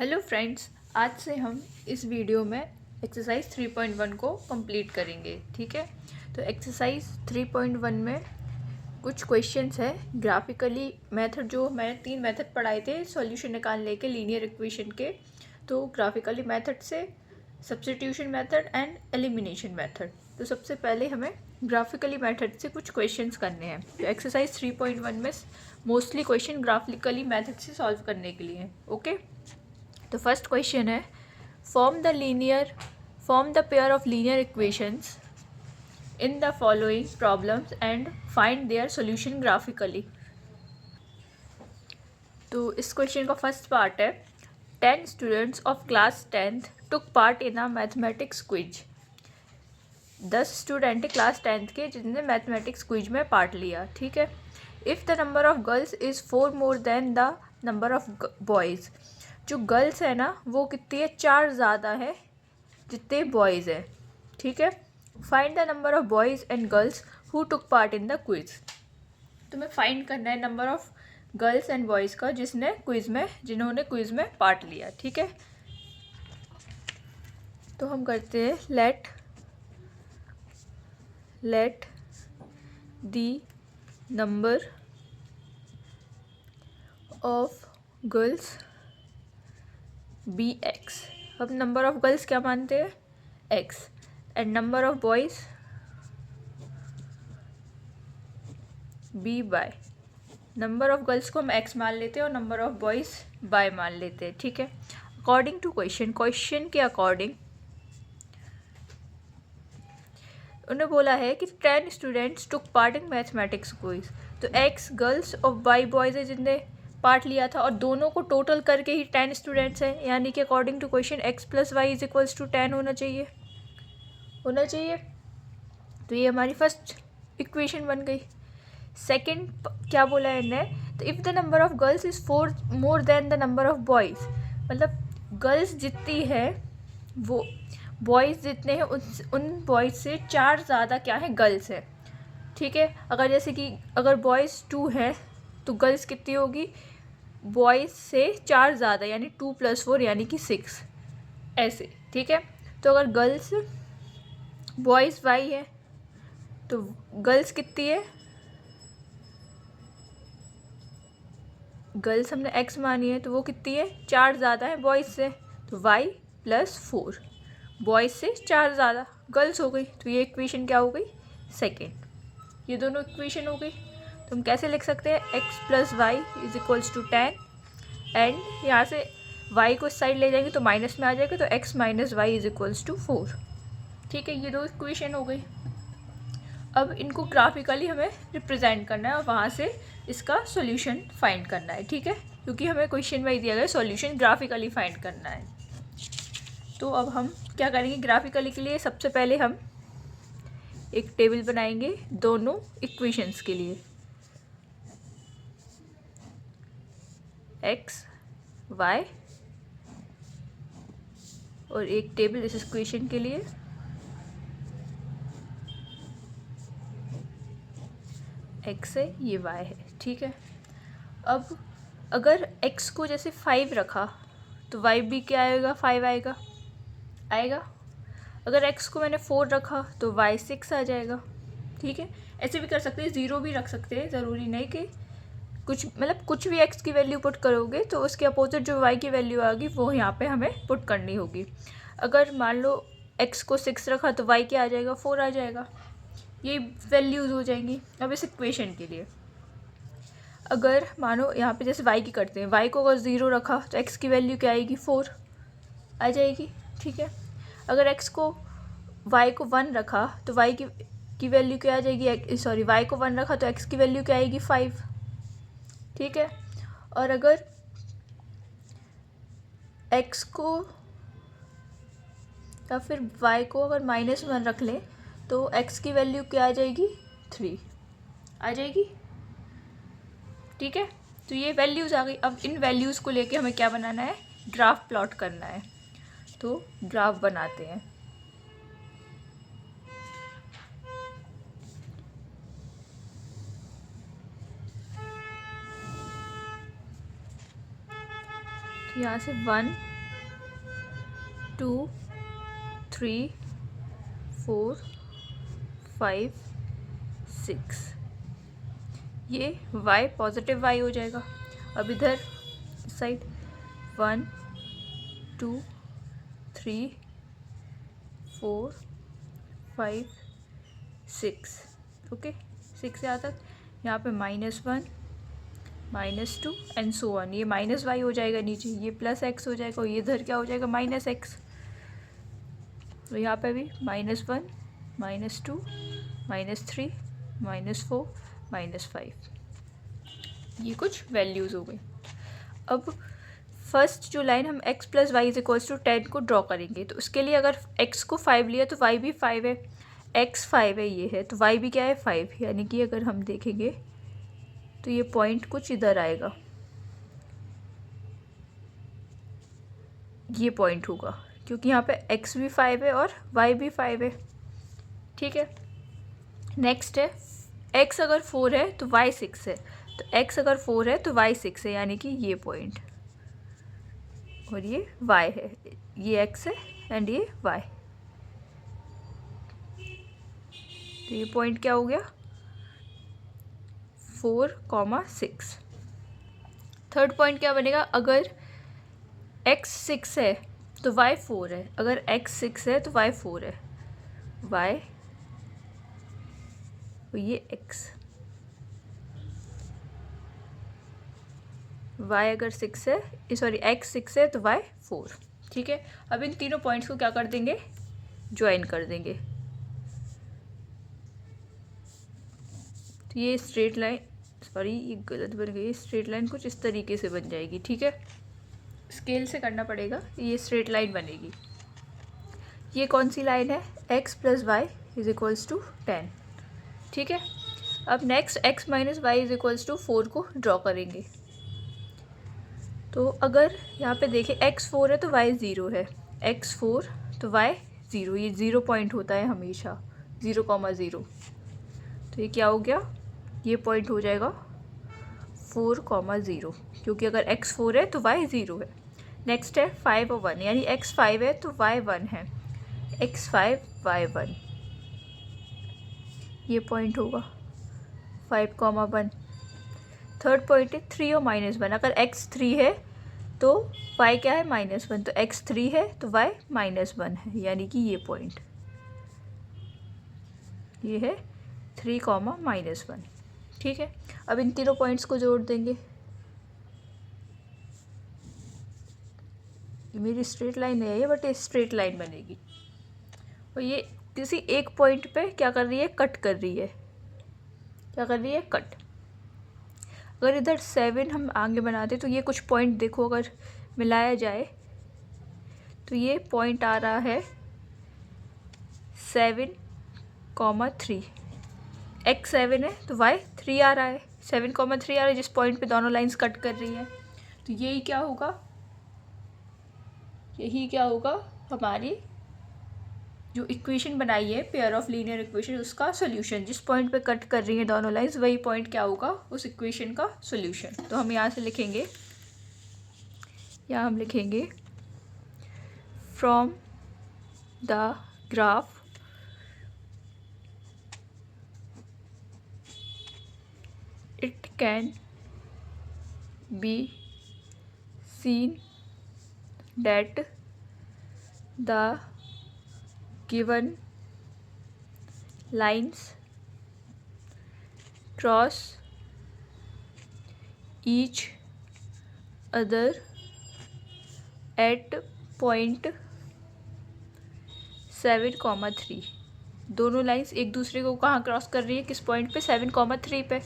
Hello friends, आज से हम इस वीडियो में एक्सरसाइज 3.1 को कंप्लीट करेंगे। ठीक है, तो एक्सरसाइज 3.1 में कुछ क्वेश्चंस है ग्राफिकली मेथड। जो मैंने 3 मेथड पढ़ाए थे सॉल्यूशन निकालने के लीनियर इक्वेशन के, तो ग्राफिकली मेथड से substitution method and elimination method. तो सबसे पहले हमें ग्राफिकली मेथड से कुछ क्वेश्चंस करने हैं। तो एक्सरसाइज 3.1 में मोस्टली क्वेश्चन ग्राफिकली मेथड से सॉल्व करने के लिए हैं। ओके, तो फर्स्ट क्वेश्चन है form the pair of linear equations in the following problems and find their solution graphically. तो इस क्वेश्चन का फर्स्ट पार्ट है 10 students of class 10th took part in a mathematics quiz. 10 student class 10th के जिनने mathematics quiz में part लिया। ठीक है, if the number of girls is 4 more than the number of boys. जो girls है ना वो कितनी है, 4 ज़्यादा है जितने बॉयज़ है। ठीक है, find the number of boys and girls who took part in the quiz. तुम्हें फाइंड करना है number of girls and boys का जिन्होंने क्विज में पार्ट लिया। ठीक है, तो हम करते हैं let the number of girls be x. अब नंबर ऑफ गर्ल्स क्या मानते हैं, x, and number of boys be y. Number of girls को हम एक्स मान लेते हैं और नंबर ऑफ बॉयज़ बाय मान लेते हैं। ठीक है, अकॉर्डिंग टू क्वेश्चन के अकॉर्डिंग उन्हें बोला है कि 10 students took part in mathematics quiz. तो एक्स गर्ल्स और वाई बॉयज़ है जिनने पार्ट लिया था, और दोनों को टोटल करके ही 10 स्टूडेंट्स हैं, यानी कि according to question x plus y is equals to 10 होना चाहिए। तो ये हमारी फर्स्ट इक्वेशन बन गई। सेकंड क्या बोला है इन्हें, तो if the number of girls is 4 more than the number of boys, मतलब गर्ल्स जितनी है वो बॉयज़ जितने हैं उन बॉयज़ से 4 ज़्यादा क्या है, गर्ल्स है। ठीक है, अगर जैसे कि अगर बॉयज़ 2 है तो गर्ल्स कितनी होगी, बॉयज़ से 4 ज़्यादा यानी 2 + 4 यानी कि 6 ऐसे। ठीक है, तो अगर गर्ल्स बॉयज़ वाई है तो गर्ल्स कितनी है, गर्ल्स हमने एक्स मानी है तो वो कितनी है, 4 ज़्यादा है बॉयज़ से, तो वाई + 4, बॉयज़ से 4 ज़्यादा गर्ल्स हो गई। तो ये इक्वेशन क्या हो गई, सेकेंड। ये दोनों इक्वेशन हो गई। तो हम कैसे लिख सकते हैं, x + y is equals to 10, and यहाँ से वाई को इस साइड ले जाएंगे तो माइनस में आ जाएगा, तो x - y is equals to 4। ठीक है, ये दो इक्वेशन हो गई। अब इनको ग्राफिकली हमें रिप्रेजेंट करना है और वहाँ से इसका सॉल्यूशन फाइंड करना है। ठीक है, क्योंकि हमें क्वेश्चन में दिया गया सॉल्यूशन ग्राफिकली फाइंड करना है। तो अब हम क्या करेंगे ग्राफिकली के लिए, सबसे पहले हम एक टेबल बनाएंगे दोनों इक्वेशंस के लिए, एक्स वाई, और एक टेबल इस इक्वेशन के लिए एक्स है, ये वाई है। ठीक है, अब अगर x को जैसे 5 रखा तो y भी क्या आएगा, 5 आएगा। अगर x को मैंने 4 रखा तो y 6 आ जाएगा। ठीक है, ऐसे भी कर सकते हैं, 0 भी रख सकते हैं, ज़रूरी नहीं कि कुछ भी x की वैल्यू पुट करोगे तो उसके अपोजिट जो y की वैल्यू आएगी वो यहाँ पे हमें पुट करनी होगी। अगर मान लो x को 6 रखा तो y क्या आ जाएगा, 4 आ जाएगा। ये वैल्यूज़ हो जाएंगी। अब इस इक्वेशन के लिए अगर मानो यहाँ पे जैसे y की करते हैं, y को अगर 0 रखा तो x की वैल्यू क्या आएगी, 4 आ जाएगी। ठीक है, अगर x को y को 1 रखा तो y की वैल्यू क्या आ जाएगी, सॉरी y को 1 रखा तो x की वैल्यू क्या आएगी, 5। ठीक है, और अगर x को या फिर y को अगर -1 रख लें तो x की वैल्यू क्या आ जाएगी, 3 आ जाएगी। ठीक है, तो ये वैल्यूज़ आ गई। अब इन वैल्यूज़ को लेके हमें क्या बनाना है, ग्राफ प्लॉट करना है। तो ग्राफ बनाते हैं। तो यहाँ से 1 2 3 4 5 6, ये y पॉजिटिव y हो जाएगा। अब इधर साइड 1 2 3 4 5 6, ओके 6 यहाँ तक। यहाँ पे -1 -2 एंड सो ऑन, ये माइनस वाई हो जाएगा नीचे, ये प्लस एक्स हो जाएगा और ये इधर क्या हो जाएगा -x। तो यहाँ पे भी -1 -2 -3 -4 -5, ये कुछ वैल्यूज़ हो गई। अब फर्स्ट जो लाइन हम x + y = 10 को ड्रॉ करेंगे, तो उसके लिए अगर x को 5 लिया तो y भी 5 है, x 5 है ये है, तो y भी क्या है 5, यानी कि अगर हम देखेंगे तो ये पॉइंट कुछ इधर आएगा, ये पॉइंट होगा क्योंकि यहाँ पे x भी 5 है और y भी 5 है, ठीक है। नेक्स्ट है x अगर 4 है तो y 6 है, तो x अगर 4 है तो y 6 है, यानी कि ये पॉइंट और ये y है, ये x है एंड ये y, तो ये पॉइंट क्या हो गया 4,6। थर्ड पॉइंट क्या बनेगा, अगर x 6 है तो y 4 है, अगर x 6 है तो y 4 है, y और ये x, y अगर 6 है, सॉरी x 6 है तो y 4, ठीक है। अब इन तीनों पॉइंट्स को क्या कर देंगे, ज्वाइन कर देंगे, तो ये स्ट्रेट लाइन, सॉरी ये गलत बन गई, स्ट्रेट लाइन कुछ इस तरीके से बन जाएगी, ठीक है। स्केल से करना पड़ेगा, ये स्ट्रेट लाइन बनेगी। ये कौन सी लाइन है, x + y = 10, ठीक है। अब नेक्स्ट x - y = 4 को ड्रॉ करेंगे, तो अगर यहाँ पे देखें x 4 है तो y 0 है, x 4 तो y 0, ये 0 पॉइंट होता है हमेशा, 0,0, तो ये क्या हो गया, ये पॉइंट हो जाएगा 4,0, क्योंकि अगर x 4 है तो y 0 है। नेक्स्ट है 5 और 1, यानी x 5 है तो y 1 है, x 5 y 1, ये पॉइंट होगा 5,1। थर्ड पॉइंट है 3 और -1, अगर x 3 है तो y क्या है -1, तो x 3 है तो y -1 है, यानी कि ये पॉइंट, ये है 3,-1, ठीक है। अब इन तीनों पॉइंट्स को जोड़ देंगे, ये मेरी स्ट्रेट लाइन है ये, बट ये स्ट्रेट लाइन बनेगी और ये किसी एक पॉइंट पे क्या कर रही है, कट कर रही है, क्या कर रही है, कट। अगर इधर 7 हम आगे बनाते तो ये कुछ पॉइंट देखो, अगर मिलाया जाए तो ये पॉइंट आ रहा है 7,3, x 7 है तो y 3 आ रहा है, 7,3 आ रहा है, जिस पॉइंट पे दोनों लाइंस कट कर रही है, तो यही क्या होगा, यही क्या होगा हमारी जो इक्वेशन बनाई है पेयर ऑफ लीनियर इक्वेशन, उसका सॉल्यूशन। जिस पॉइंट पे कट कर रही है दोनों लाइंस, वही पॉइंट क्या होगा उस इक्वेशन का सॉल्यूशन। तो हम यहाँ से लिखेंगे, यहाँ हम लिखेंगे from the graph it can be seen that the given lines cross each other at point 7,3। दोनों लाइंस एक दूसरे को कहाँ क्रॉस कर रही है, किस पॉइंट पे, 7,3 पे।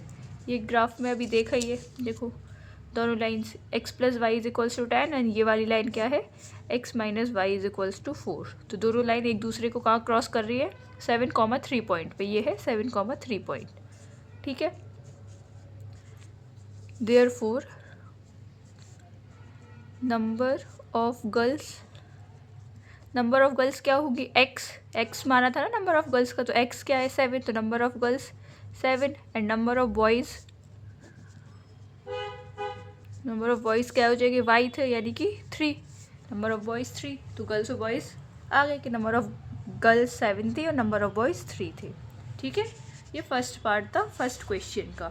ये ग्राफ में अभी देखा ही है, देखो दोनों लाइंस x + y = 10 एंड ये वाली लाइन क्या है, x - y = 4। तो दोनों लाइन एक दूसरे को कहाँ क्रॉस कर रही है, 7,3 पॉइंट पे, ये है 7,3 पॉइंट, ठीक है। देयरफॉर नंबर ऑफ गर्ल्स क्या होगी, x माना था ना नंबर ऑफ गर्ल्स का, तो x क्या है 7, तो number of girls 7 and number of boys क्या हो जाएगी, y थे यानी कि 3, नंबर ऑफ बॉयज़ 3, तो गर्ल्स और बॉयज़ आ गए कि नंबर ऑफ गर्ल्स 7 थी और नंबर ऑफ बॉयज़ 3 थे। ठीक है, ये फर्स्ट पार्ट था फर्स्ट क्वेश्चन का।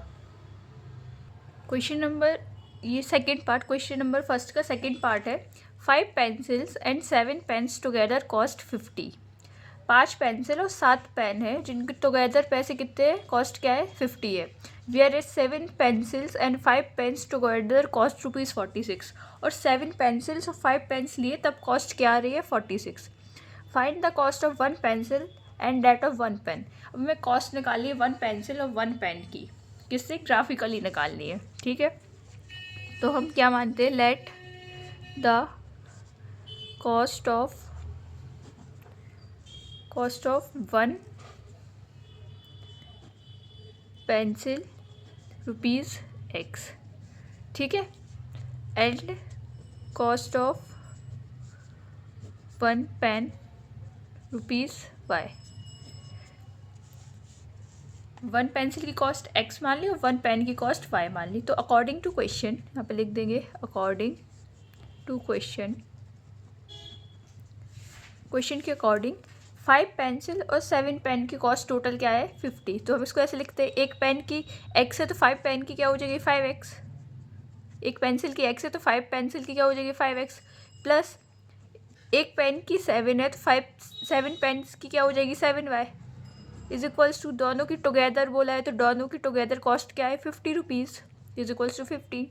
क्वेश्चन नंबर, ये second part, question number first का सेकेंड पार्ट है। 5 pencils and 7 pens together cost 50। 5 pencil और 7 पेन है जिनके टुगेदर पैसे कितने हैं, कॉस्ट क्या है, 50 है। Where is 7 pencils and 5 pens together cost ₹46। और 7 पेंसिल्स और 5 पेन्स लिए तब कॉस्ट क्या आ रही है, 46। Find the cost of 1 pencil and that of 1 pen. अब मैं कॉस्ट निकाली है 1 पेंसिल और 1 पेन की, किससे, ग्राफिकली निकालनी है। ठीक है, तो हम क्या मानते हैं, let the cost of 1 pencil ₹X। ठीक है, and cost of 1 pen ₹Y। 1 pencil की कॉस्ट X मान ली और 1 पेन की कॉस्ट Y मान ली। तो अकॉर्डिंग टू क्वेश्चन यहाँ पे लिख देंगे, अकॉर्डिंग टू क्वेश्चन के अकॉर्डिंग 5 पेंसिल और 7 पेन की कॉस्ट टोटल क्या है, 50। तो हम इसको ऐसे लिखते हैं, एक पेन की X है तो 5 पेन की क्या हो जाएगी, 5X। एक पेंसिल की X है तो 5 पेंसिल की क्या हो जाएगी, 5X। प्लस एक पेन की 7 है तो 7 पेन्स की क्या हो जाएगी, 7Y। इज इक्वल्स टू, दोनों की टुगेदर बोला है तो दोनों की टुगेदर कॉस्ट क्या है, ₹50 इज इक्वल्स टू 50।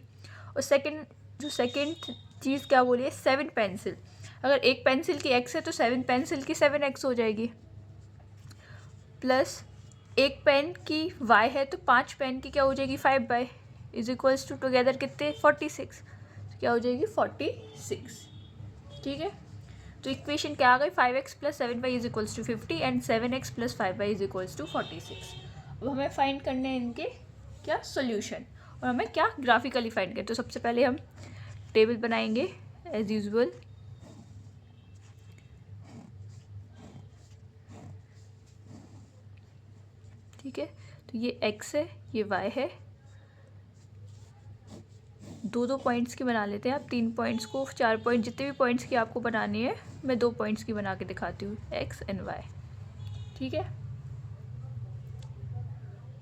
और सेकेंड चीज़ क्या बोली है, 7 पेंसिल। अगर एक पेंसिल की X है तो 7 पेंसिल की 7X हो जाएगी। प्लस एक पेन की Y है तो 5 पेन की क्या हो जाएगी, 5Y is equals to together कितने, 46। तो क्या हो जाएगी, 46। ठीक है, तो इक्वेशन क्या आ गई, 5X plus 7Y is equals to 50 and 7X plus 5Y is equals to 46। अब हमें फाइंड करने हैं इनके क्या सोल्यूशन, और हमें क्या ग्राफिकली फाइंड करें। तो सबसे पहले हम टेबल बनाएंगे एज यूजुअल। ठीक है, तो ये X है, ये Y है। 2 पॉइंट्स की बना लेते हैं आप, 3 पॉइंट्स को, 4 पॉइंट, जितने भी पॉइंट्स की आपको बनानी है मैं 2 पॉइंट्स की बना के दिखाती हूँ, X एंड Y। ठीक है,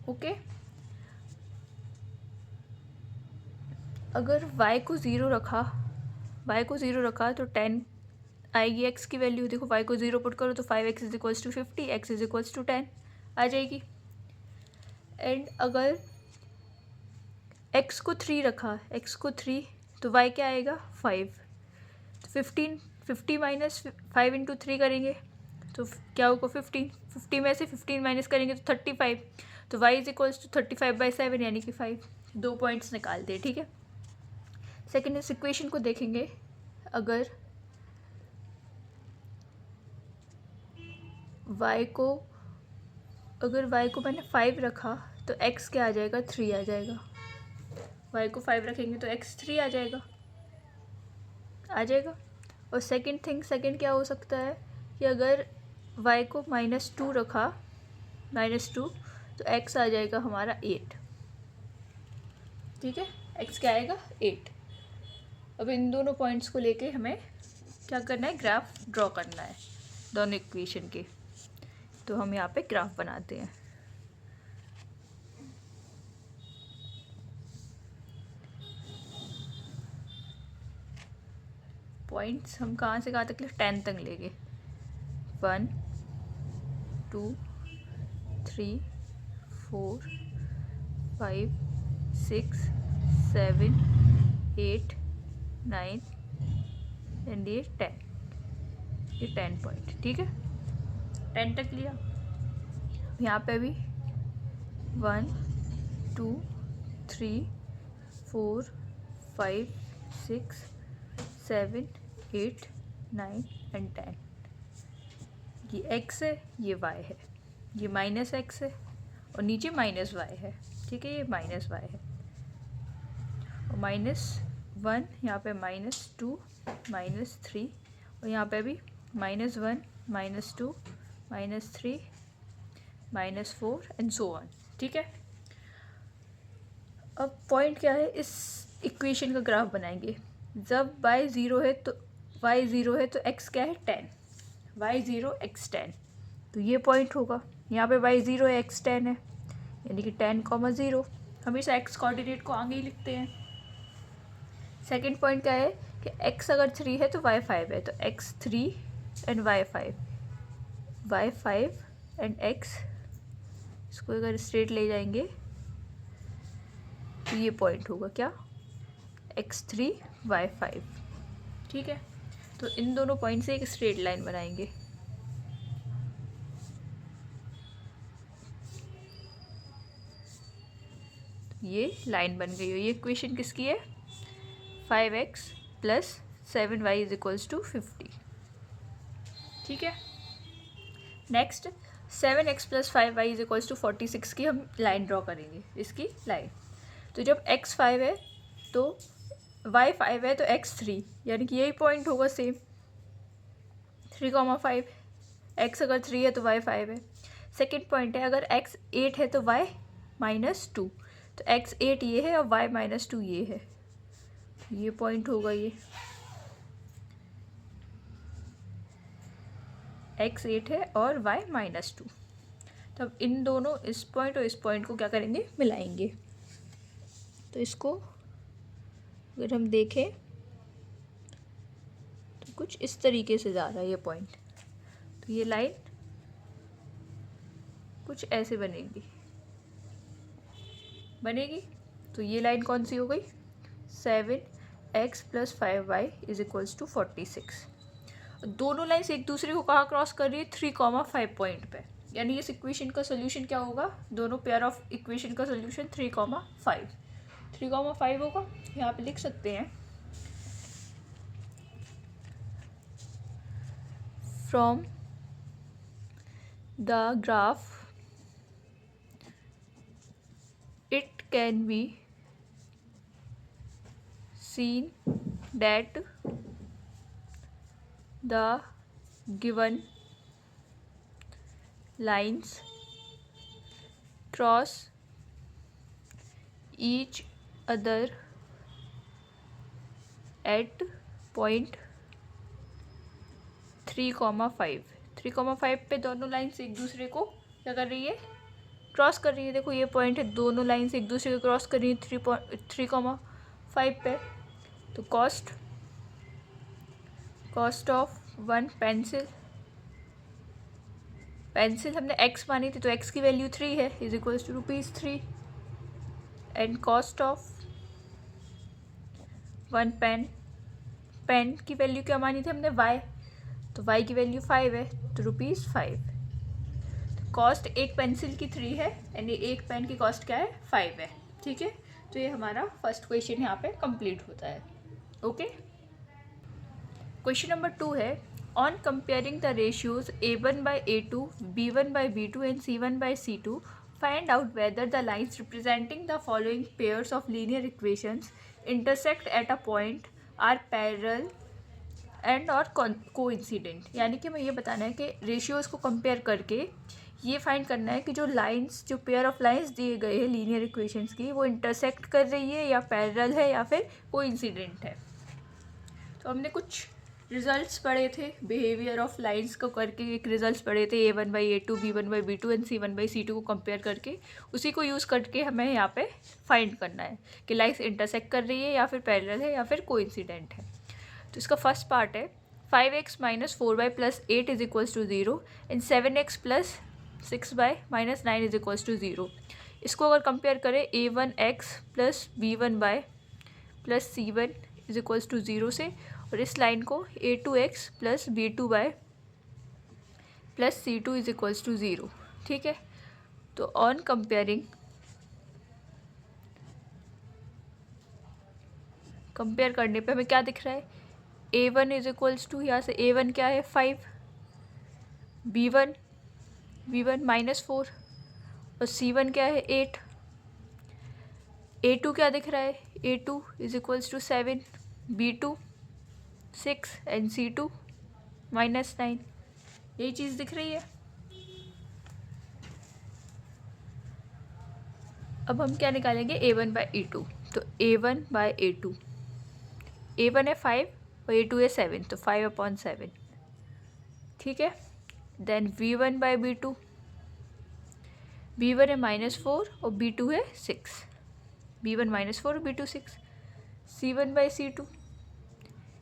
ओके। अगर y को 0 रखा तो 10 आएगी x की वैल्यू। देखो y को 0 पुट करो तो 5x is equals to 50, x is equals to 10 आ जाएगी। एंड अगर x को 3 रखा, तो y क्या आएगा, 5। तो 50 माइनस 5 इंटू 3 करेंगे तो क्या होगा, 50 में से 15 माइनस करेंगे तो 35। तो y इज इक्वल्स टू 35/7 यानी कि 5। 2 पॉइंट्स निकालते हैं। ठीक है, सेकेंड इस इक्वेशन को देखेंगे। अगर y को मैंने 5 रखा तो x क्या आ जाएगा, 3 आ जाएगा। y को 5 रखेंगे तो x 3 आ जाएगा। और सेकंड क्या हो सकता है कि अगर y को -2 रखा, -2, तो x आ जाएगा हमारा 8। ठीक है, x क्या आएगा, 8। अब इन दोनों पॉइंट्स को लेके हमें क्या करना है, ग्राफ ड्रॉ करना है दोनों इक्वेशन के। तो हम यहाँ पे ग्राफ बनाते हैं। पॉइंट्स हम कहाँ से कहाँ तक ले, 10 तक लेंगे। 1 2 3 4 5 6 7 8 9 एंड ये 10। ये 10 पॉइंट, ठीक है, 10 तक लिया। यहाँ पे भी 1 2 3 4 5 6 7 8 9 एंड 10। ये x है, ये y है, ये -x है और नीचे -y है। ठीक है, ये -y है और -1, यहाँ पे -2 -3 और यहाँ पे भी -1 -2 -3 -4 एंड सो ऑन। ठीक है, अब पॉइंट क्या है, इस इक्वेशन का ग्राफ बनाएंगे। जब y 0 है तो y 0 है तो x क्या है 10, y 0 x 10, तो ये पॉइंट होगा। यहाँ पे y 0 है x 10 है, यानी कि 10, 0। हमेशा x कोऑर्डिनेट को आगे ही लिखते हैं। सेकंड पॉइंट क्या है कि x अगर 3 है तो y 5 है, तो x 3 and y 5, y 5 and x, इसको अगर स्ट्रेट ले जाएंगे तो ये पॉइंट होगा क्या, x 3 y 5। ठीक है, तो इन दोनों पॉइंट से एक स्ट्रेट लाइन बनाएंगे। ये लाइन बन गई हो। ये इक्वेशन किसकी है, 5x + 7y = 50। ठीक है, नेक्स्ट 7x + 5y = 46 की हम लाइन ड्रॉ करेंगे, इसकी लाइन। तो जब x 5 है तो y 5 है तो x 3, यानी कि यही पॉइंट होगा सेम, 3,5। x अगर 3 है तो y 5 है। सेकेंड पॉइंट है अगर x 8 है तो y -2, तो x 8 ये है और y -2 ये है, ये पॉइंट होगा। ये x 8 है और y -2, तब इन दोनों, इस पॉइंट और इस पॉइंट को क्या करेंगे, मिलाएंगे। तो इसको अगर हम देखें तो कुछ इस तरीके से जा रहा है ये पॉइंट, तो ये लाइन कुछ ऐसे बनेगी। तो ये लाइन कौन सी हो गई, 7x + 5y = 46। दोनों लाइन्स एक दूसरे को कहाँ क्रॉस कर रही है, 3,5 पॉइंट पे, यानी इस इक्वेशन का सोल्यूशन क्या होगा, दोनों पेयर ऑफ इक्वेशन का सोल्यूशन 3,5 होगा। यहाँ पे लिख सकते हैं, from the graph it can be seen that the given lines cross each other at point 3,5। 3,5 पे दोनों लाइन्स एक दूसरे को क्या कर रही है, क्रॉस कर रही है। देखो ये पॉइंट है, दोनों लाइन्स एक दूसरे को क्रॉस कर रही है 3,5 पे। तो कॉस्ट ऑफ वन पेंसिल हमने x मानी थी, तो x की वैल्यू 3 है, = ₹3। And cost of one pen की वैल्यू क्या मानी थी हमने, y, तो y की वैल्यू 5 है, तो ₹5। कॉस्ट एक पेंसिल की 3 है, यानी एक पेन की कॉस्ट क्या है, 5 है। ठीक है, तो ये हमारा फर्स्ट क्वेश्चन यहाँ पे कंप्लीट होता है। ओके, क्वेश्चन नंबर 2 है, on comparing the ratios A1/A2, B1/B2 and C1/C2, find out whether the lines representing the following pairs of linear equations intersect at a point are parallel and और coincident. यानी कि हमें ये बताना है कि ratios को कंपेयर करके ये फाइंड करना है कि जो लाइंस, जो पेयर ऑफ लाइंस दिए गए हैं लीनियर इक्वेशंस की, वो इंटरसेक्ट कर रही है या पैरेलल है या फिर कोइंसिडेंट है। तो हमने कुछ रिजल्ट्स पढ़े थे बिहेवियर ऑफ लाइंस को करके, एक रिजल्ट्स पढ़े थे A1/A2, B1/B2 एंड C1/C2 को कंपेयर करके, उसी को यूज़ करके हमें यहाँ पे फाइंड करना है कि लाइंस इंटरसेक्ट कर रही है या फिर पैरेलल है या फिर कोइंसिडेंट है। तो इसका फर्स्ट पार्ट है 5x - 4y + 8 = 0 and 7x + 6y - 9 = 0। इसको अगर कंपेयर करें A1x + B1y + C1 = 0 से, और इस लाइन को A2x + B2y + C2 = 0। ठीक है, तो ऑन कंपेयर करने पे हमें क्या दिख रहा है, A1 = यहाँ से A1 क्या है 5, B1 -4 और C1 क्या है 8। A2 क्या दिख रहा है, A2 = 7, B2 6 एंड C2 -9। यही चीज़ दिख रही है। अब हम क्या निकालेंगे, A1/A2। तो A1/A2, A1 है 5, और A2 है 7, तो 5/7, ठीक है। Then V1 by B2, B1 है -4 और B2 है 6, B1 -4 और B2 6। C1 by C2,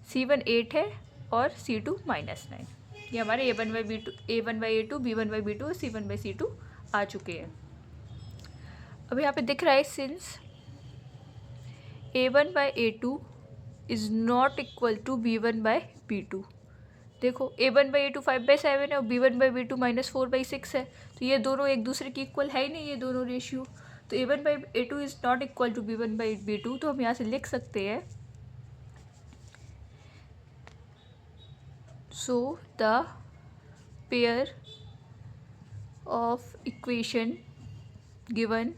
C1 8 है और C2 -9। ये हमारे A1 by B2, A1 by A2, B1 by B2 और C1 बाई C2 आ चुके हैं। अब यहाँ पे दिख रहा है since A1 by A2 is not equal to B1 by B2। देखो A1 बाई A2 5/7 है और B1 बाई B2 -4/6 है, तो ये दोनों एक दूसरे की इक्वल है ही नहीं, ये दोनों रेशियो। तो A1 by A2 is not equal to B1 by B2, तो हम यहाँ से लिख सकते हैं so the pair of equation given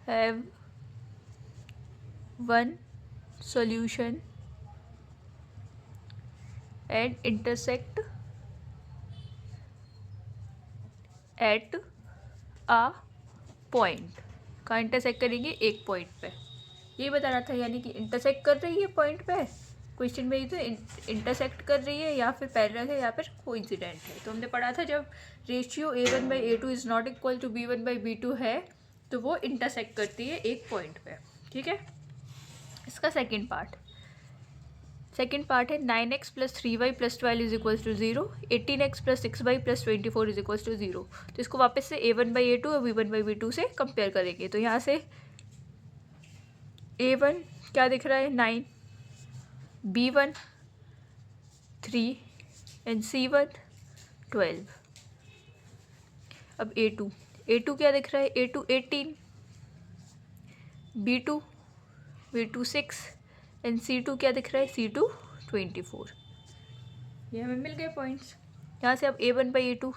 have one solution and intersect at a point। कहाँ इंटरसेक्ट करेंगे? एक पॉइंट पे। ये बता रहा था, यानी कि इंटरसेक्ट कर रही है पॉइंट पे। क्वेश्चन में ये तो इंटरसेक्ट कर रही है या फिर पैरेलल है या फिर कोइंसिडेंट है। तो हमने पढ़ा था जब ratio A1 by A2 is not equal to B1 by B2 है तो वो इंटरसेक्ट करती है एक पॉइंट पे, ठीक है। इसका सेकेंड पार्ट है 9x plus 3y plus 12 is equals to 0, 18x plus 6y plus 24 is equals to 0। तो इसको वापस से A1 बाई A2 और B1 बाई B2 से कंपेयर करेंगे। तो यहाँ से A1 क्या दिख रहा है? 9, B1 3 एंड C1 12। अब A2 क्या दिख रहा है? A2 18, B2 6 एंड C2 क्या दिख रहा है? C2 24। ये हमें मिल गए पॉइंट्स। यहाँ से अब A1 बाई A2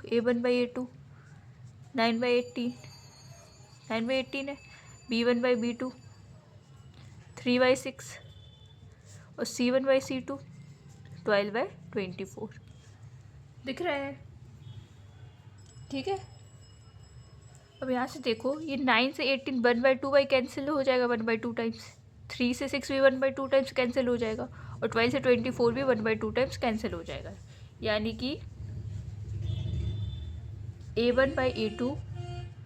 9/18 है, B1 बाई B2 3/6 और C1 बाई C2 12/24 दिख रहा है, ठीक है। अब यहाँ से देखो, ये 9 से 18 1/2 कैंसिल हो जाएगा, 1/2 टाइम्स। 3 से 6 भी 1/2 टाइम्स कैंसिल हो जाएगा और 12 से 24 भी 1/2 टाइम्स कैंसिल हो जाएगा। यानी कि A1 by A2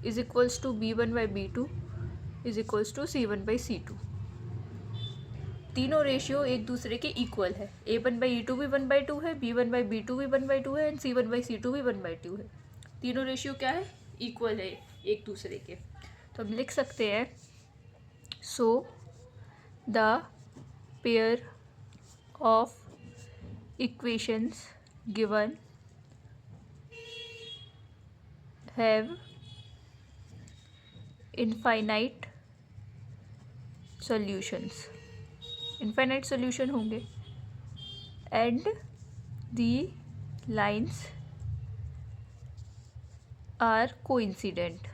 is equals to B1 by B2 is equals to C1 by C2। तीनों रेशियो एक दूसरे के इक्वल है। A1 बाई A2 भी 1/2 है, B1 बाई B2 भी 1/2 है एंड C1 बाई C2 भी 1/2 है। तीनों रेशियो क्या है? इक्वल है एक दूसरे के। तो हम लिख सकते हैं so the pair of equations given have infinite solutions, infinite solution होंगे and the lines are coincident.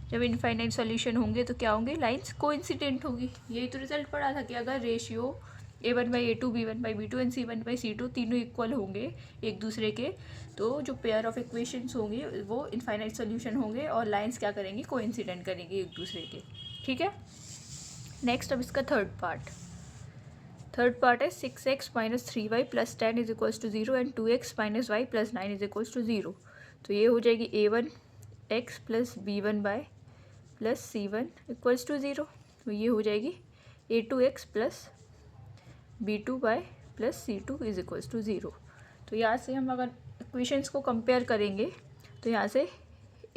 जब इनफाइनाइट सॉल्यूशन होंगे तो क्या होंगे? लाइन्स कोइंसिडेंट होगी। यही तो रिजल्ट पड़ा था कि अगर ratio A1 by A2, B1 by B2 and C1 by C2 तीनों इक्वल होंगे एक दूसरे के, तो जो पेयर ऑफ इक्वेशंस होंगे वो इनफाइनाइट सॉल्यूशन होंगे और लाइन्स क्या करेंगी? कोइंसिडेंट करेंगे एक दूसरे के, ठीक है। नेक्स्ट अब इसका थर्ड पार्ट है 6x minus 3y plus 10 is equals to 0 and 2x minus y plus 9 is equals to 0। तो ये हो जाएगी A1x plus B1 y plus C1 equals to 0। तो ये हो जाएगी A2x plus B2 y plus C2 is equals to 0। तो यहाँ से हम अगर इक्वेशंस को कंपेयर करेंगे तो यहाँ से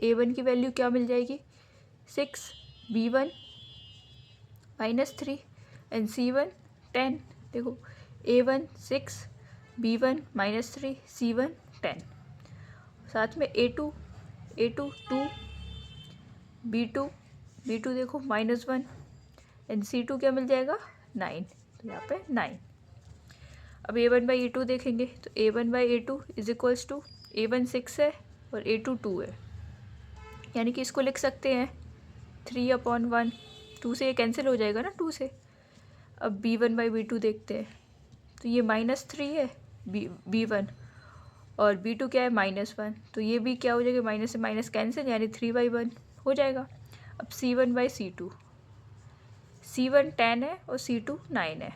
A1 की वैल्यू क्या मिल जाएगी? 6, B1 -3 एंड C1 10। देखो A1 6, B1 -3, C1 10। साथ में A2 2, B2 देखो -1 एंड C2 क्या मिल जाएगा? 9। तो यहाँ पे 9। अब A1 बाई A2 देखेंगे तो A1 by A2 is equals to A1 6 है और A2 2 है, यानी कि इसको लिख सकते हैं 3/1। 2 से ये कैंसिल हो जाएगा ना, 2 से। अब B1 बाई B2 देखते हैं तो ये -3 है B1 और B2 क्या है? -1। तो ये भी क्या हो जाएगा? माइनस से माइनस कैंसिल, यानी 3/1 हो जाएगा। अब C1/C2, C1 10 है और C2 9 है।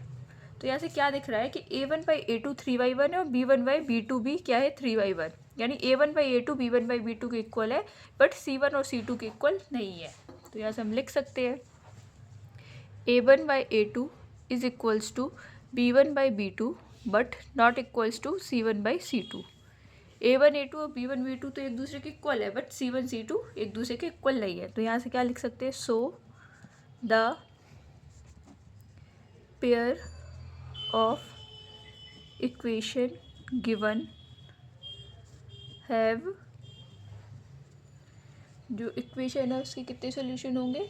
तो यहाँ से क्या दिख रहा है कि A1/A2 3/1 है और B1/B2 भी क्या है 3/1, यानी A1/A2 B1/B2 के इक्वल है, बट C1 और C2 के इक्वल नहीं है। तो यहाँ से हम लिख सकते हैं A1/A2 is equals to B1/B2 but not equals to C1/C2। A1 A2 और B1 B2 तो एक दूसरे के इक्वल है, बट C1 C2 एक दूसरे के इक्वल नहीं है। तो यहाँ से क्या लिख सकते हैं, so the pair of equation given have, जो इक्वेशन है उसके कितने सॉल्यूशन होंगे,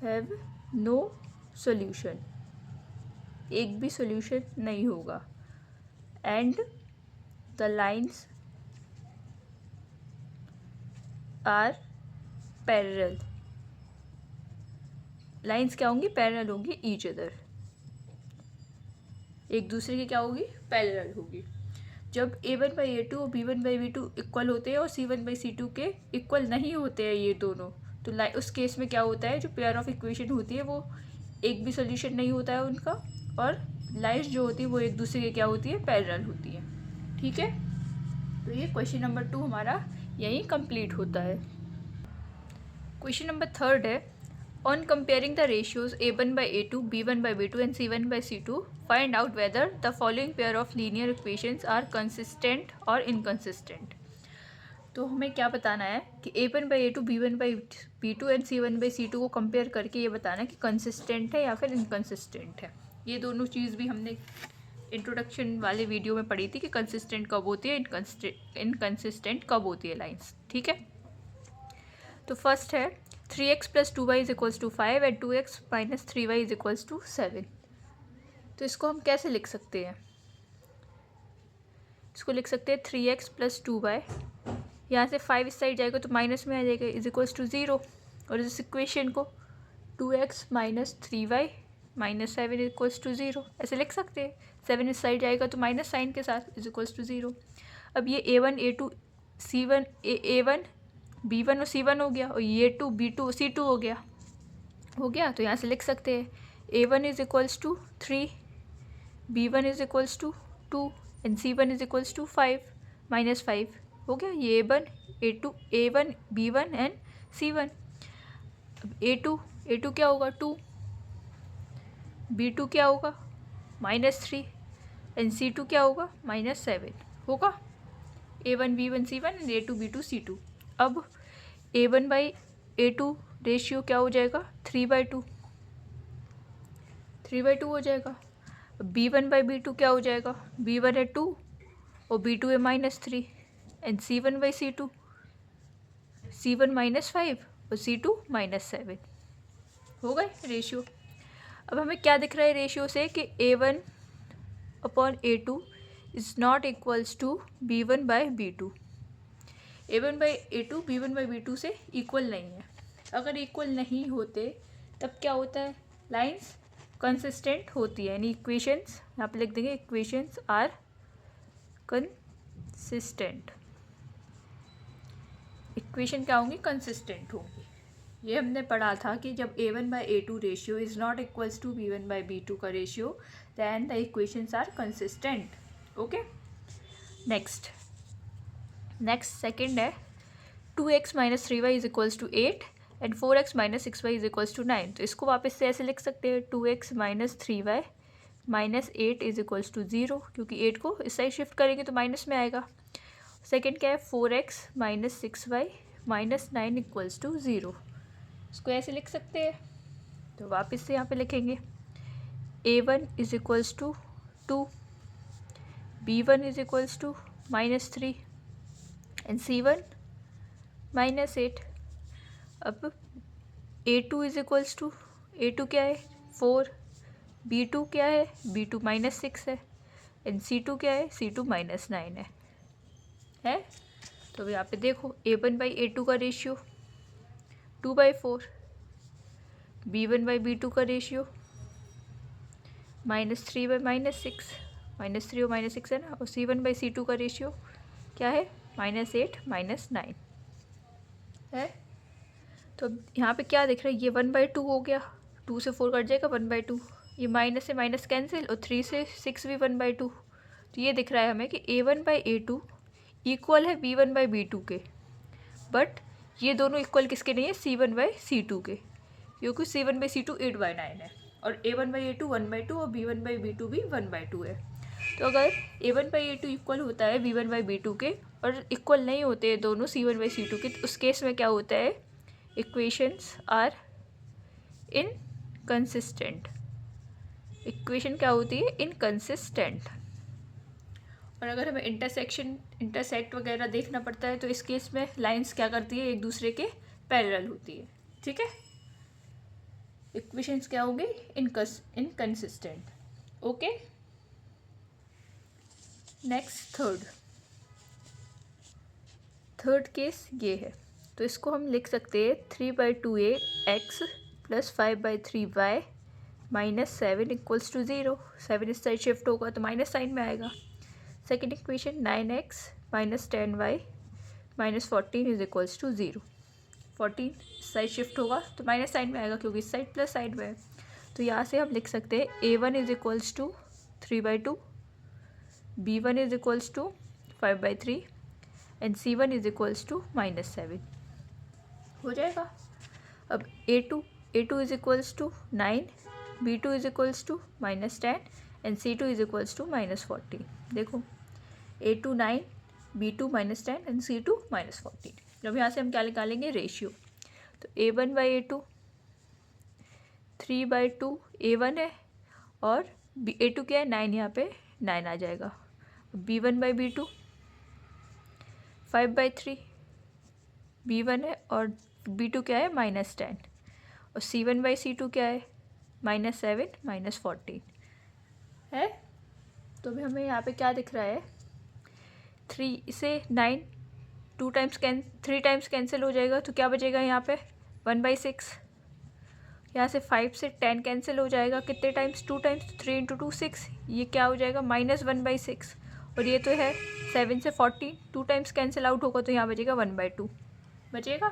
हैव नो सॉल्यूशन, एक भी सॉल्यूशन नहीं होगा, and the lines are parallel, lines क्या होंगी, पैरेलल होंगी ईच अदर, एक दूसरे की क्या होगी, पैरेलल होगी। जब A1/A2 और B1/B2 इक्वल होते हैं और C1/C2 के इक्वल नहीं होते हैं ये दोनों, तो उस केस में क्या होता है, जो पेयर ऑफ इक्वेशन होती है वो एक भी सोल्यूशन नहीं होता है उनका, और लाइन्स जो होती है वो एक दूसरे के क्या होती है, पैरेलल होती है। ठीक है, तो ये क्वेश्चन नंबर 2 हमारा यहीं कंप्लीट होता है। क्वेश्चन नंबर 3 है, on comparing the ratios A1/A2, B1/B2 and C1/C2, find out whether the following pair of linear equations are consistent or inconsistent। तो हमें क्या बताना है कि A1/A2, B1/B2 एंड C1/C2 को कंपेयर करके ये बताना है कि कंसिस्टेंट है या फिर इनकंसिस्टेंट है। ये दोनों चीज़ भी हमने इंट्रोडक्शन वाले वीडियो में पढ़ी थी कि कंसिस्टेंट कब होती है, इनकंसिस्टेंट कब होती है लाइन्स। ठीक है, तो फर्स्ट है 3x + 2y = 5 and 2x - 3y = 7। तो इसको हम कैसे लिख सकते हैं, इसको लिख सकते हैं 3x + 2y, यहाँ से 5 इस साइड जाएगा तो माइनस में आ जाएगा, = 0, और इस इक्वेशन को 2x - 3y - 7 = 0 ऐसे लिख सकते हैं। 7 इस साइड जाएगा तो माइनस साइन के साथ = 0। अब ये A1 A2 C1 A1 B1 और C1 हो गया, और ये 2 B2 C2 हो गया। तो यहाँ से लिख सकते हैं A1 = 3, B1 = 2 एंड C1 = 5 - 5 हो गया। ये A1 B1 एंड C1। अब A2 क्या होगा, 2, B2 क्या होगा, -3 एंड C2 क्या होगा, -7 होगा। A1 B1 C1 and A2 B2 C2। अब A1/A2 रेशियो क्या हो जाएगा, 3/2 हो जाएगा। B1/B2 क्या हो जाएगा, B1 है 2 और B2 है -3 एंड C1/C2 C1 -5 और C2 -7 हो गए रेशियो। अब हमें क्या दिख रहा है रेशियो से कि A1/A2 is not equals to B1/B2। A1/A2 B1/B2 से इक्वल नहीं है। अगर इक्वल नहीं होते तब क्या होता है, लाइंस कंसिस्टेंट होती है, यानी इक्वेशंस यहाँ पे लिख देंगे, इक्वेशंस आर कंसिस्टेंट। इक्वेशन क्या होंगी, कंसिस्टेंट होंगी। ये हमने पढ़ा था कि जब A1/A2 ratio is not equals to B1/B2 का ratio, then the equations are consistent. Okay, next second है 2x - 3y = 8 and 4x - 6y = 9। तो इसको वापस से ऐसे लिख सकते हैं 2x - 3y - 8 = 0, क्योंकि 8 को इस साइड शिफ्ट करेंगे तो माइनस में आएगा। सेकेंड क्या है 4x - 6y - 9 = 0, इसको ऐसे लिख सकते हैं। तो वापस से यहाँ पे लिखेंगे A1 = 2, B1 = -3 एंड C1 -8। अब A2 क्या है 4, B2 क्या है, B2 -6 है एंड C2 क्या है, C2 -9 है। तो यहाँ पे देखो A1/A2 का रेशियो 2/4, B1/B2 का रेशियो -3/6, -3 और -6 है ना, और C1/C2 का रेशियो क्या है, -8 - 9। है। तो अब यहाँ पे क्या दिख रहा है, ये 1/2 हो गया, 2 से 4 कट जाएगा 1/2, ये माइनस से माइनस कैंसिल, और 3 से 6 भी 1/2। तो ये दिख रहा है हमें कि A1/A2 इक्वल है B1/B2 के, बट ये दोनों इक्वल किसके नहीं है, C1/C2 के, क्योंकि C1/C2 8/9 है, और A1/A2 1/2 और B1/B2 भी 1/2 है। तो अगर A1/A2 इक्वल होता है B1/B2 के और इक्वल नहीं होते दोनों C1/C2 के, तो उस केस में क्या होता है, इक्वेशंस आर इनकंसिस्टेंट। इक्वेशन क्या होती है, इनकंसिस्टेंट। और अगर हमें इंटरसेक्ट वगैरह देखना पड़ता है तो इस केस में लाइंस क्या करती है, एक दूसरे के पैरेलल होती है, ठीक है। इक्वेशंस क्या होंगे, inconsistent. Okay, next third case ये है। तो इसको हम लिख सकते हैं 3/2x + 5/3y - 7 = 0। 7 इस साइड शिफ्ट होगा तो माइनस साइन में आएगा। Second equation 9x - 10y - 14 = 0। 14 इस साइड शिफ्ट होगा तो माइनस साइन में आएगा, क्योंकि इस साइड प्लस साइड में है। तो यहाँ से हम लिख सकते हैं A1 = 3/2, B1 = 5/3 एंड C1 = -7 हो जाएगा। अब A2 = 9, B2 = -10 एंड C2 = -14। देखो A2 9, B2 -10 एंड C2 -14। जब यहाँ से हम क्या निकालेंगे, रेशियो। तो A1/A2 3/2 A1 है, और A2 क्या है, 9, यहाँ पे 9 आ जाएगा। B1/B2 5/3 B1 है, और B2 क्या है, -10, और C1/C2 क्या है, -7 -14 है। तो अभी हमें यहाँ पे क्या दिख रहा है, 3 से 9 3 टाइम्स कैंसिल हो जाएगा, तो क्या बचेगा यहाँ पे, 1/6। यहाँ से 5 से 10 कैंसिल हो जाएगा, कितने टाइम्स, 2 टाइम्स, 3 × 2 6, ये क्या हो जाएगा, -1/6। और ये तो है 7 से 14, 2 टाइम्स कैंसिल आउट होगा, तो यहाँ बचेगा 1/2 बचेगा।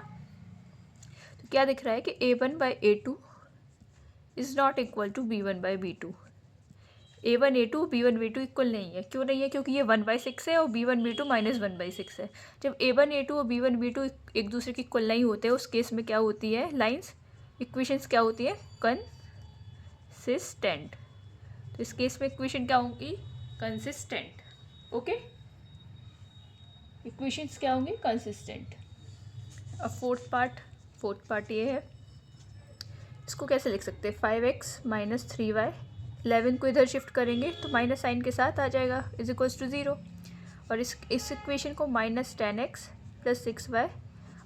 तो क्या दिख रहा है कि A1/A2 is not equal to B1/B2। A1/A2 B1/B2 equal नहीं है। क्यों नहीं है, क्योंकि ये 1/6 है और B1/B2 -1/6 है। जब A1/A2 और B1/B2 एक दूसरे के इक्वल नहीं होते, उस केस में क्या होती है, लाइंस इक्वेशंस क्या होती है, कंसिस्टेंट। तो इस केस में इक्वेशन क्या होंगी, कंसिस्टेंट। ओके, इक्वेशंस क्या होंगी, कंसिस्टेंट। अब फोर्थ पार्ट ये है, इसको कैसे लिख सकते हैं, 5x - 3y, 11 को इधर शिफ्ट करेंगे तो माइनस साइन के साथ आ जाएगा, = 0। और इस इक्वेशन को -10x + 6y,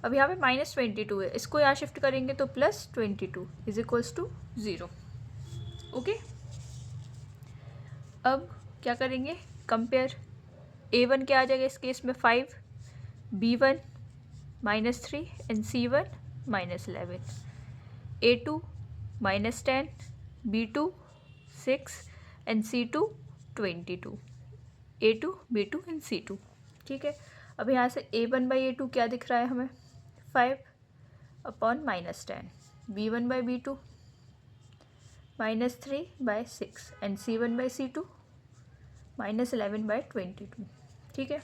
अब यहाँ पे -22 है, इसको यहाँ शिफ्ट करेंगे तो +22 = 0। ओके, अब क्या करेंगे, कंपेयर। A1 क्या आ जाएगा इस केस में, 5, B1 -3 and C1 -11, A2 -10, B2 6 and C2 22, A2 B2 and C2, ठीक है। अब यहाँ से A1/A2 क्या दिख रहा है हमें, 5/10, B1/B2 -3/6 एंड C1/C2 -11/22, ठीक है।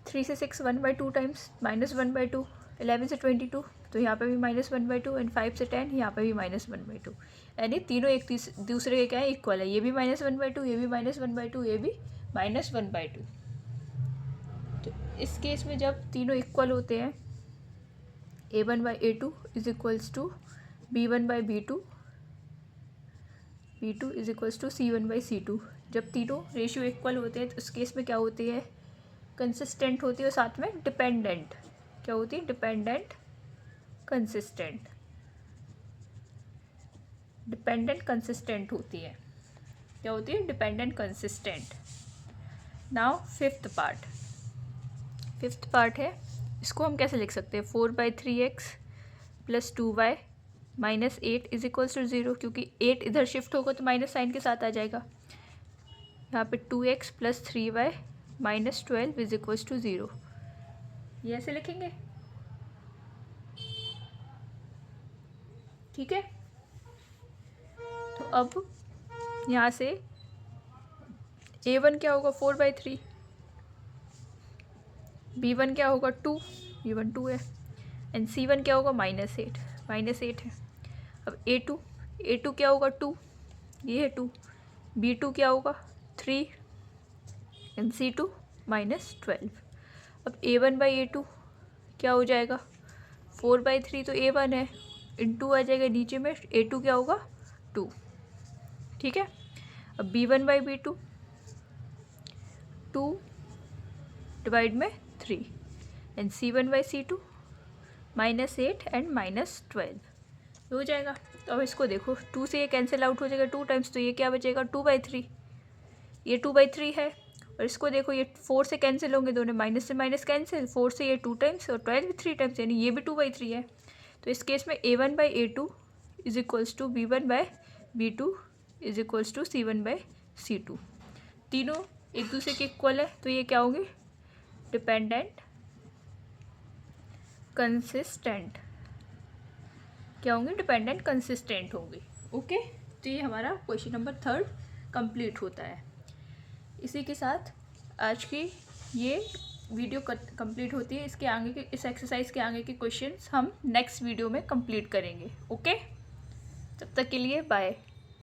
3 से 6 1/2 टाइम्स, -1/2, 11 से 22, तो यहाँ पे भी -1/2 एंड 5 से 10, यहाँ पे भी -1/2, यानी तीनों एक दूसरे के क्या है, इक्वल है। ये भी -1/2, ये भी -1/2, ये भी -1/2। तो इस केस में जब तीनों इक्वल होते हैं, A1/A2 = B1/B2, B2 = C1/C2। जब तीनों रेशियो इक्वल होते हैं तो इस केस में क्या होती है, कंसिस्टेंट होती है, और साथ में डिपेंडेंट। क्या होती है, डिपेंडेंट कंसिस्टेंट। डिपेंडेंट कंसिस्टेंट होती है। क्या होती है, dependent consistent. Now fifth part है, इसको हम कैसे लिख सकते हैं, 4/3x + 2y - 8 = 0, क्योंकि 8 इधर शिफ्ट होगा तो माइनस साइन के साथ आ जाएगा। यहाँ पे 2x + 3y - 12 = 0, ये ऐसे लिखेंगे। ठीक है। तो अब यहाँ से A1 क्या होगा 4/3, B1 क्या होगा 2, B1 2 है, एंड C1 क्या होगा -8 है। अब A2 क्या होगा 2, ये है 2, B2 क्या होगा 3 एंड C2 -12। अब A1/A2 क्या हो जाएगा 4/3, तो A1 है, इंटू आ जाएगा नीचे में, A2 क्या होगा 2, ठीक है। अब B1/B2 2 डिवाइड में 3 एंड C1/C2 -8 एंड -12 हो जाएगा। तो अब इसको देखो, 2 से ये कैंसिल आउट हो जाएगा 2 टाइम्स, तो ये क्या बचेगा 2/3, ये 2/3 है। और इसको देखो, ये 4 से कैंसिल होंगे दोनों, माइनस से माइनस कैंसिल, 4 से ये 2 टाइम्स और 12 3 टाइम्स, यानी ये भी 2/3 है। तो इस केस में A1/A2 is equals to B1/B2 is equals to C1/C2, तीनों एक दूसरे के इक्वल है, तो ये क्या होंगे डिपेंडेंट कंसिस्टेंट, क्या होंगे डिपेंडेंट कंसिस्टेंट होंगे। ओके, तो ये हमारा क्वेश्चन नंबर 3 कंप्लीट होता है। इसी के साथ आज की ये वीडियो कंप्लीट होती है। इसके आगे के, इस एक्सरसाइज के आगे के क्वेश्चंस हम नेक्स्ट वीडियो में कंप्लीट करेंगे। ओके, तब तक के लिए बाय।